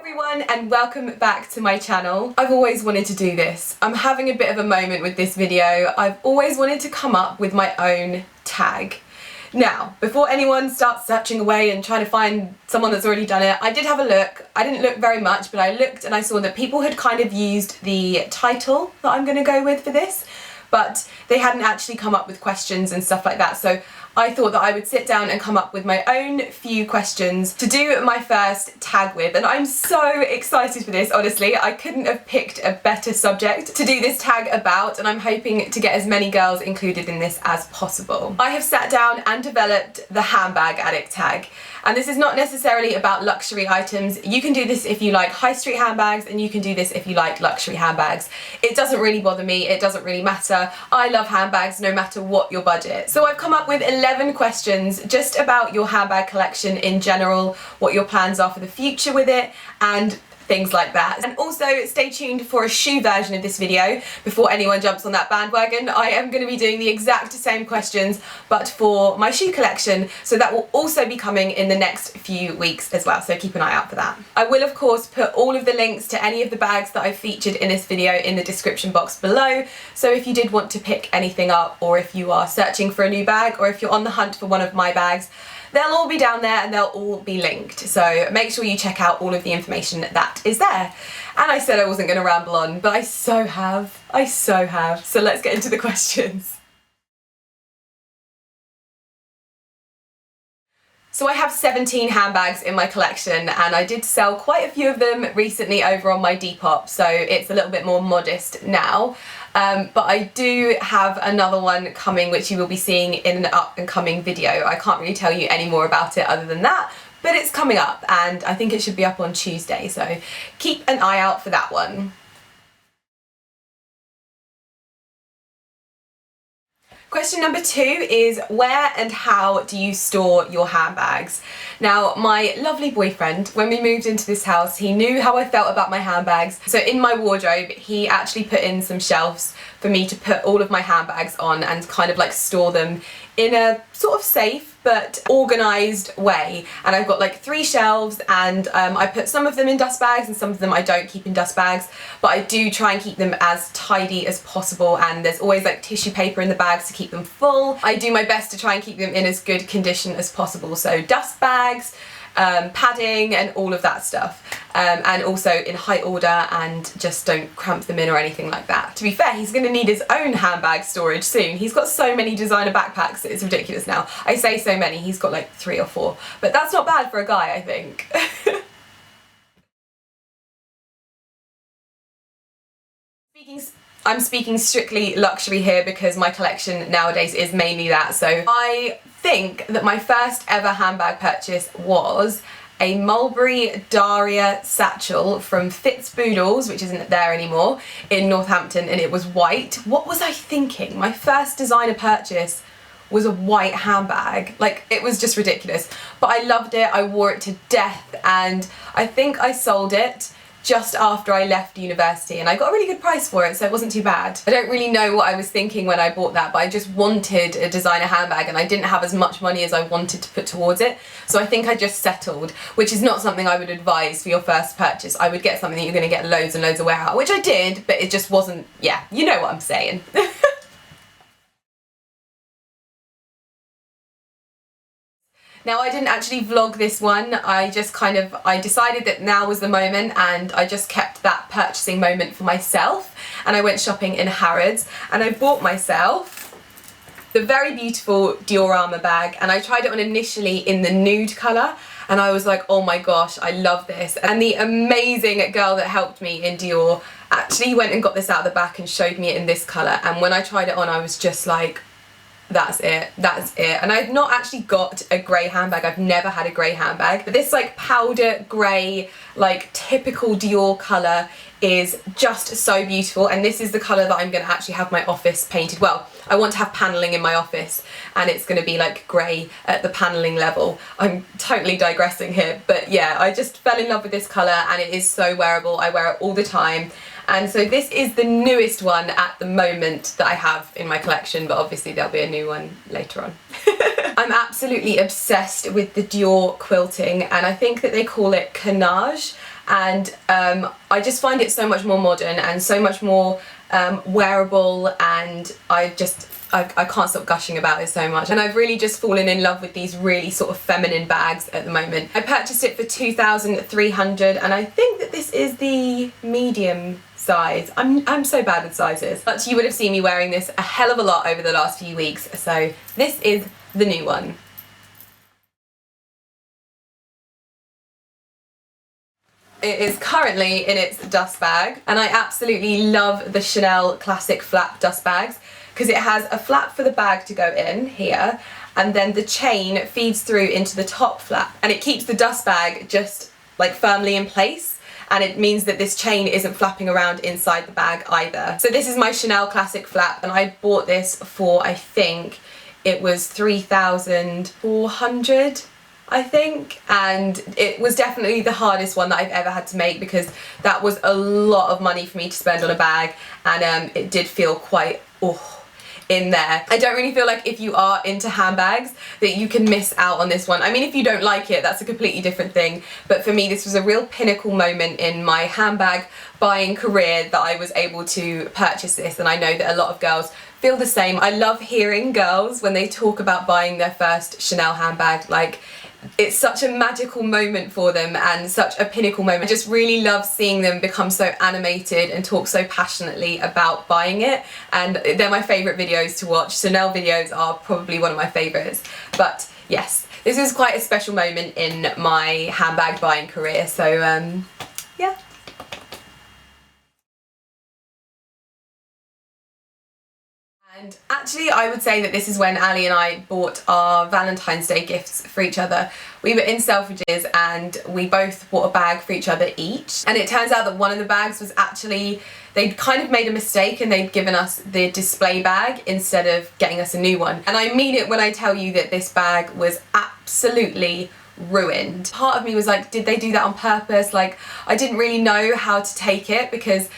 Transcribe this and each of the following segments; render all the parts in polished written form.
Everyone, and welcome back to my channel. I've always wanted to do this. I'm having a bit of a moment with this video. I've always wanted to come up with my own tag. Now, before anyone starts searching away and trying to find someone that's already done it, I did have a look. I didn't look very much, but I looked and I saw that people had kind of used the title that I'm going to go with for this, but they hadn't actually come up with questions and stuff like that. So I thought that I would sit down and come up with my own few questions to do my first tag with, and I'm so excited for this, honestly. I couldn't have picked a better subject to do this tag about, and I'm hoping to get as many girls included in this as possible. I have sat down and developed the handbag addict tag, and this is not necessarily about luxury items. You can do this if you like high street handbags, and you can do this if you like luxury handbags. It doesn't really bother me, it doesn't really matter. I love handbags no matter what your budget. So I've come up with 11 questions just about your handbag collection in general, what your plans are for the future with it, and things like that. And also stay tuned for a shoe version of this video before anyone jumps on that bandwagon. I am going to be doing the exact same questions but for my shoe collection, so that will also be coming in the next few weeks as well, so keep an eye out for that. I will of course put all of the links to any of the bags that I've featured in this video in the description box below, so if you did want to pick anything up, or if you are searching for a new bag, or if you're on the hunt for one of my bags, they'll all be down there and they'll all be linked, so make sure you check out all of the information that is there. And I said I wasn't going to ramble on, but I so have. So let's get into the questions. So I have 17 handbags in my collection, and I did sell quite a few of them recently over on my Depop, so it's a little bit more modest now. But I do have another one coming which you will be seeing in an up and coming video. I can't really tell you any more about it other than that, but it's coming up and I think it should be up on Tuesday, so keep an eye out for that one. Question number 2 is, where and how do you store your handbags? Now, my lovely boyfriend, when we moved into this house, he knew how I felt about my handbags. So in my wardrobe, he actually put in some shelves for me to put all of my handbags on and kind of like store them in a sort of safe but organised way. And I've got like 3 shelves, and I put some of them in dust bags and some of them I don't keep in dust bags, but I do try and keep them as tidy as possible, and there's always like tissue paper in the bags to keep them full. I do my best to try and keep them in as good condition as possible, so dust bags, padding and all of that stuff, and also in height order, and just don't cramp them in or anything like that. To be fair, he's going to need his own handbag storage soon. He's got so many designer backpacks, it's ridiculous now. I say so many, he's got like 3 or 4, but that's not bad for a guy, I think. I'm speaking strictly luxury here because my collection nowadays is mainly that. So I think that my first ever handbag purchase was a Mulberry Daria satchel from Fitzboodles, which isn't there anymore, in Northampton, and it was white. What was I thinking? My first designer purchase was a white handbag. Like, it was just ridiculous. But I loved it, I wore it to death, and I think I sold it just after I left university, and I got a really good price for it, so it wasn't too bad. I don't really know what I was thinking when I bought that, but I just wanted a designer handbag and I didn't have as much money as I wanted to put towards it, so I think I just settled, which is not something I would advise for your first purchase. I would get something that you're going to get loads and loads of wear out, which I did, but it just wasn't, yeah, you know what I'm saying. Now, I didn't actually vlog this one, I decided that now was the moment, and I just kept that purchasing moment for myself, and I went shopping in Harrods and I bought myself the very beautiful Diorama bag, and I tried it on initially in the nude colour, and I was like, oh my gosh, I love this. And the amazing girl that helped me in Dior actually went and got this out of the back and showed me it in this colour, and when I tried it on I was just like, that's it. And I've not actually got a grey handbag, I've never had a grey handbag, but this like powder grey, like typical Dior colour is just so beautiful, and this is the colour that I'm going to actually have my office painted. Well, I want to have panelling in my office, and it's going to be like grey at the panelling level. I'm totally digressing here, but yeah, I just fell in love with this colour, and it is so wearable. I wear it all the time. And so this is the newest one at the moment that I have in my collection, but obviously there'll be a new one later on. I'm absolutely obsessed with the Dior quilting, and I think that they call it canage, and I just find it so much more modern and so much more wearable, and I can't stop gushing about it so much, and I've really just fallen in love with these really sort of feminine bags at the moment. I purchased it for $2,300, and I think that this is the medium size. I'm so bad with sizes, but you would have seen me wearing this a hell of a lot over the last few weeks, so this is the new one. It is currently in its dust bag, and I absolutely love the Chanel classic flap dust bags because it has a flap for the bag to go in here, and then the chain feeds through into the top flap, and it keeps the dust bag just like firmly in place, and it means that this chain isn't flapping around inside the bag either. So this is my Chanel classic flap, and I bought this for, I think it was $3,400, I think, and it was definitely the hardest one that I've ever had to make because that was a lot of money for me to spend on a bag, and it did feel quite in there. I don't really feel like if you are into handbags that you can miss out on this one. I mean, if you don't like it, that's a completely different thing, but for me this was a real pinnacle moment in my handbag buying career that I was able to purchase this, and I know that a lot of girls feel the same. I love hearing girls when they talk about buying their first Chanel handbag. Like, it's such a magical moment for them and such a pinnacle moment. I just really love seeing them become so animated and talk so passionately about buying it, and they're my favourite videos to watch. Chanel videos are probably one of my favourites, but yes, this is quite a special moment in my handbag buying career, so yeah. And actually I would say that this is when Ali and I bought our Valentine's Day gifts for each other. We were in Selfridges and we both bought a bag for each other each, and it turns out that one of the bags was actually, they'd kind of made a mistake and they'd given us the display bag instead of getting us a new one. And I mean it when I tell you that this bag was absolutely ruined. Part of me was like, did they do that on purpose? Like, I didn't really know how to take it because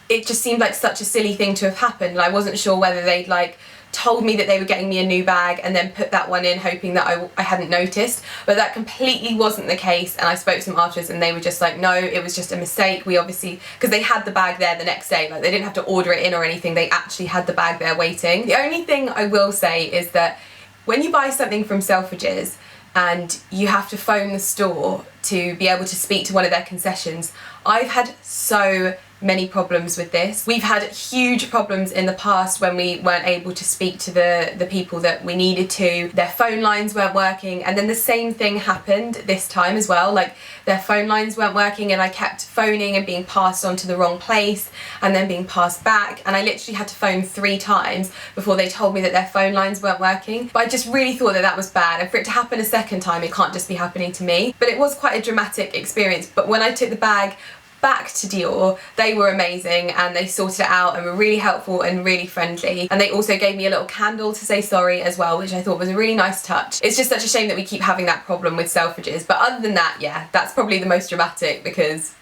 it just seemed like such a silly thing to have happened, and I wasn't sure whether they'd like told me that they were getting me a new bag and then put that one in hoping that I hadn't noticed, but that completely wasn't the case. And I spoke to them afterwards and they were just like, no, it was just a mistake. We obviously, because they had the bag there the next day, like they didn't have to order it in or anything, they actually had the bag there waiting. The only thing I will say is that when you buy something from Selfridges and you have to phone the store to be able to speak to one of their concessions, I've had so many problems with this. We've had huge problems in the past when we weren't able to speak to the people that we needed to. Their phone lines weren't working, and then the same thing happened this time as well. Like, their phone lines weren't working and I kept phoning and being passed on to the wrong place and then being passed back, and I literally had to phone 3 times before they told me that their phone lines weren't working. But I just really thought that that was bad, and for it to happen a second time, it can't just be happening to me. But it was quite a dramatic experience. But when I took the bag back to Dior, they were amazing and they sorted it out and were really helpful and really friendly, and they also gave me a little candle to say sorry as well, which I thought was a really nice touch. It's just such a shame that we keep having that problem with Selfridges, but other than that, yeah, that's probably the most dramatic because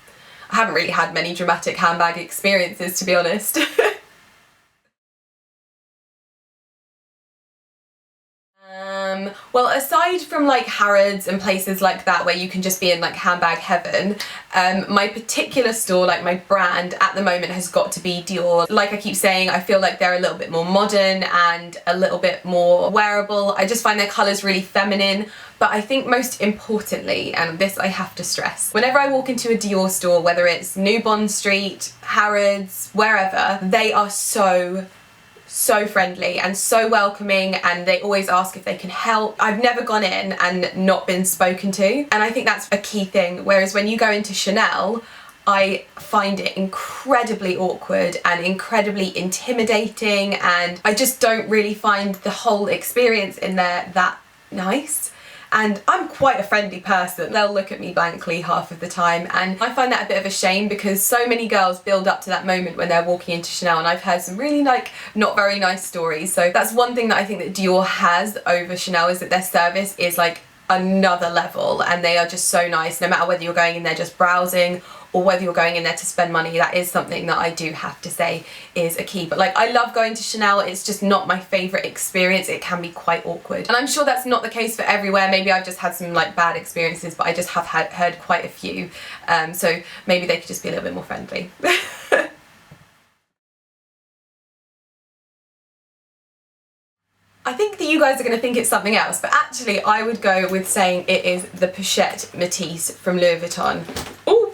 I haven't really had many dramatic handbag experiences, to be honest. Well, aside from like Harrods and places like that where you can just be in like handbag heaven, my particular store, like my brand at the moment, has got to be Dior. Like I keep saying, I feel like they're a little bit more modern and a little bit more wearable. I just find their colours really feminine, but I think most importantly, and this I have to stress, whenever I walk into a Dior store, whether it's New Bond Street, Harrods, wherever, they are so friendly and so welcoming, and they always ask if they can help. I've never gone in and not been spoken to, and I think that's a key thing. Whereas when you go into Chanel, I find it incredibly awkward and incredibly intimidating, and I just don't really find the whole experience in there that nice. And I'm quite a friendly person. They'll look at me blankly half of the time, and I find that a bit of a shame because so many girls build up to that moment when they're walking into Chanel, and I've heard some really like not very nice stories. So that's one thing that I think that Dior has over Chanel, is that their service is like another level, and they are just so nice, no matter whether you're going in there just browsing or whether you're going in there to spend money, that is something that I do have to say is a key. But like, I love going to Chanel, it's just not my favourite experience. It can be quite awkward. And I'm sure that's not the case for everywhere. Maybe I've just had some like bad experiences, but I just have heard quite a few. So maybe they could just be a little bit more friendly. I think that you guys are going to think it's something else, but actually I would go with saying it is the Pochette Matisse from Louis Vuitton. Ooh.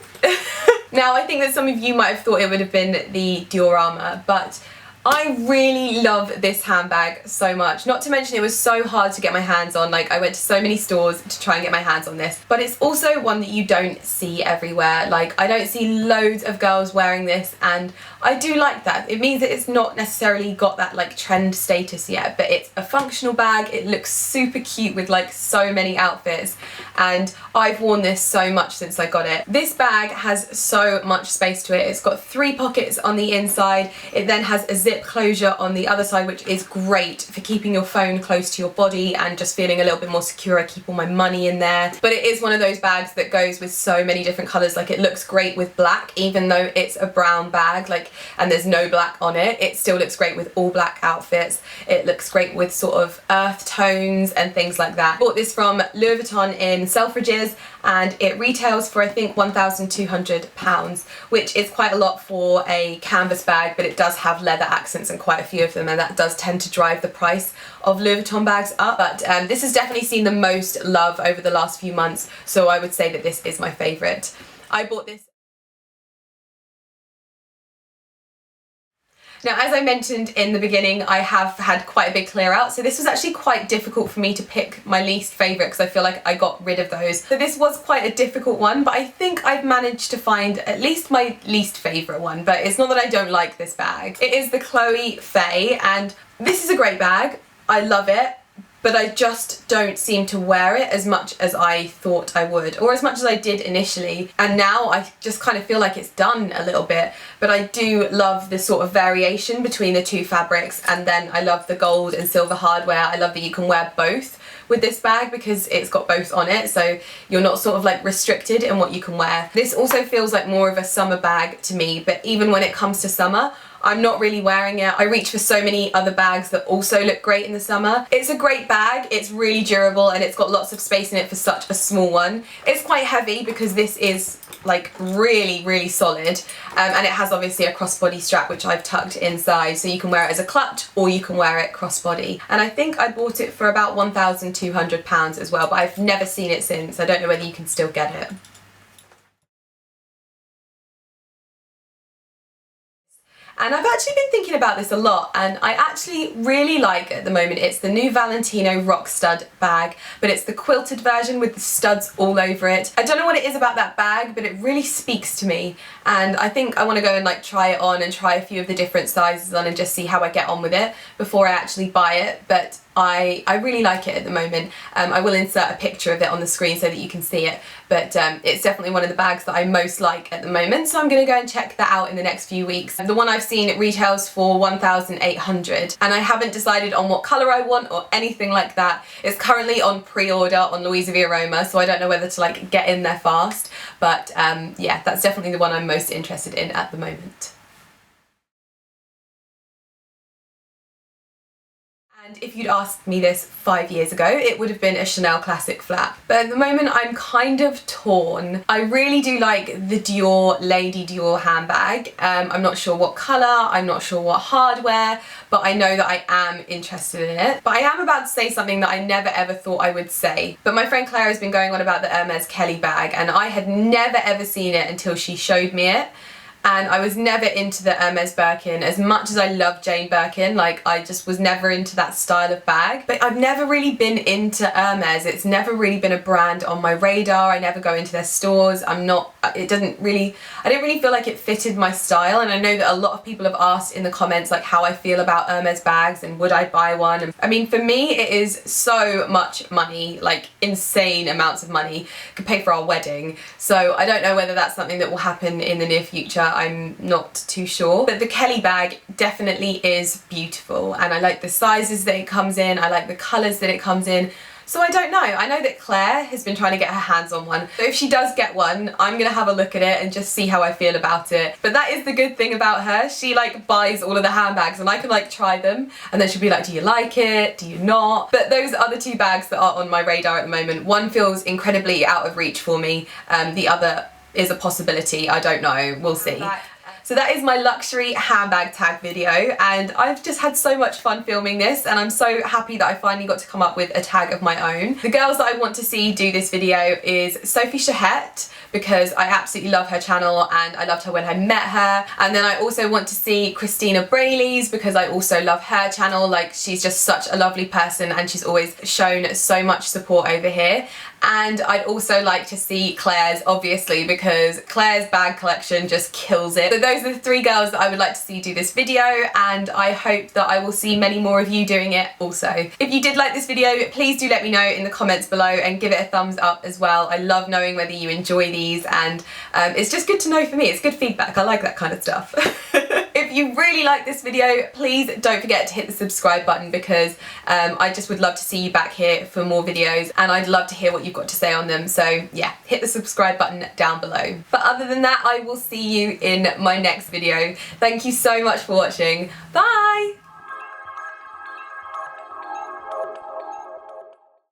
Now, I think that some of you might have thought it would have been the Diorama, but I really love this handbag so much. Not to mention it was so hard to get my hands on. Like, I went to so many stores to try and get my hands on this. But it's also one that you don't see everywhere. Like, I don't see loads of girls wearing this, and I do like that. It means that it's not necessarily got that like trend status yet, but it's a functional bag. It looks super cute with like so many outfits, and I've worn this so much since I got it. This bag has so much space to it. It's got 3 pockets on the inside. It then has a zip closure on the other side, which is great for keeping your phone close to your body and just feeling a little bit more secure. I keep all my money in there. But it is one of those bags that goes with so many different colours. Like, it looks great with black, even though it's a brown bag, like, and there's no black on it. It still looks great with all black outfits. It looks great with sort of earth tones and things like that. Bought this from Louis Vuitton in Selfridges, and it retails for I think £1,200, which is quite a lot for a canvas bag, but it does have leather accents and quite a few of them, and that does tend to drive the price of Louis Vuitton bags up. But this has definitely seen the most love over the last few months, so I would say that this is my favourite. I bought this. Now, as I mentioned in the beginning, I have had quite a big clear out, so this was actually quite difficult for me to pick my least favourite because I feel like I got rid of those. So this was quite a difficult one, but I think I've managed to find at least my least favourite one, but it's not that I don't like this bag. It is the Chloe Faye, and this is a great bag. I love it, but I just don't seem to wear it as much as I thought I would, or as much as I did initially, and now I just kind of feel like it's done a little bit. But I do love this sort of variation between the two fabrics, and then I love the gold and silver hardware. I love that you can wear both with this bag because it's got both on it, so you're not sort of like restricted in what you can wear. This also feels like more of a summer bag to me, but even when it comes to summer, I'm not really wearing it. I reach for so many other bags that also look great in the summer. It's a great bag, it's really durable, and it's got lots of space in it for such a small one. It's quite heavy because this is like really solid, and it has obviously a crossbody strap which I've tucked inside, so you can wear it as a clutch or you can wear it crossbody. And I think I bought it for about £1,200 as well, but I've never seen it since. I don't know whether you can still get it. And I've actually been thinking about this a lot, and I actually really like at the moment, it's the new Valentino Rock Stud bag, but it's the quilted version with the studs all over it. I don't know what it is about that bag, but it really speaks to me, and I think I want to go and like try it on and try a few of the different sizes on and just see how I get on with it before I actually buy it. But I really like it at the moment. I will insert a picture of it on the screen so that you can see it, but it's definitely one of the bags that I most like at the moment, so I'm going to go and check that out in the next few weeks. The one I've seen, it retails for £1,800, and I haven't decided on what colour I want or anything like that. It's currently on pre-order on Louisa Via Roma, so I don't know whether to like get in there fast, but yeah, that's definitely the one I'm most interested in at the moment. And if you'd asked me this 5 years ago, it would have been a Chanel Classic Flat. But at the moment, I'm kind of torn. I really do like the Dior Lady Dior handbag. I'm not sure what colour, I'm not sure what hardware, but I know that I am interested in it. But I am about to say something that I never ever thought I would say. But my friend Claire has been going on about the Hermes Kelly bag, and I had never ever seen it until she showed me it. And I was never into the Hermes Birkin. As much as I love Jane Birkin, like, I just was never into that style of bag. But I've never really been into Hermes. It's never really been a brand on my radar. I never go into their stores. I don't really feel like it fitted my style. And I know that a lot of people have asked in the comments like how I feel about Hermes bags and would I buy one. And I mean, for me, it is so much money, like insane amounts of money. Could pay for our wedding. So I don't know whether that's something that will happen in the near future. I'm not too sure. But the Kelly bag definitely is beautiful, and I like the sizes that it comes in, I like the colours that it comes in. So I don't know. I know that Claire has been trying to get her hands on one. So if she does get one, I'm gonna have a look at it and just see how I feel about it. But that is the good thing about her. She like buys all of the handbags and I can like try them and then she'll be like, do you like it? Do you not? But those are the two bags that are on my radar at the moment. One feels incredibly out of reach for me. The other is a possibility. I don't know. We'll see. So that is my luxury handbag tag video, and I've just had so much fun filming this, and I'm so happy that I finally got to come up with a tag of my own. The girls that I want to see do this video is Sophie Shahette, because I absolutely love her channel and I loved her when I met her. And then I also want to see Christina Brayley's, because I also love her channel. Like, she's just such a lovely person and she's always shown so much support over here. And I'd also like to see Claire's, obviously, because Claire's bag collection just kills it. So those are the three girls that I would like to see do this video, and I hope that I will see many more of you doing it also. If you did like this video, please do let me know in the comments below and give it a thumbs up as well. I love knowing whether you enjoy these, and it's just good to know for me. It's good feedback. I like that kind of stuff. If you really like this video, please don't forget to hit the subscribe button, because I just would love to see you back here for more videos, and I'd love to hear what you've got to say on them. So yeah, hit the subscribe button down below. But other than that, I will see you in my next video. Thank you so much for watching. Bye!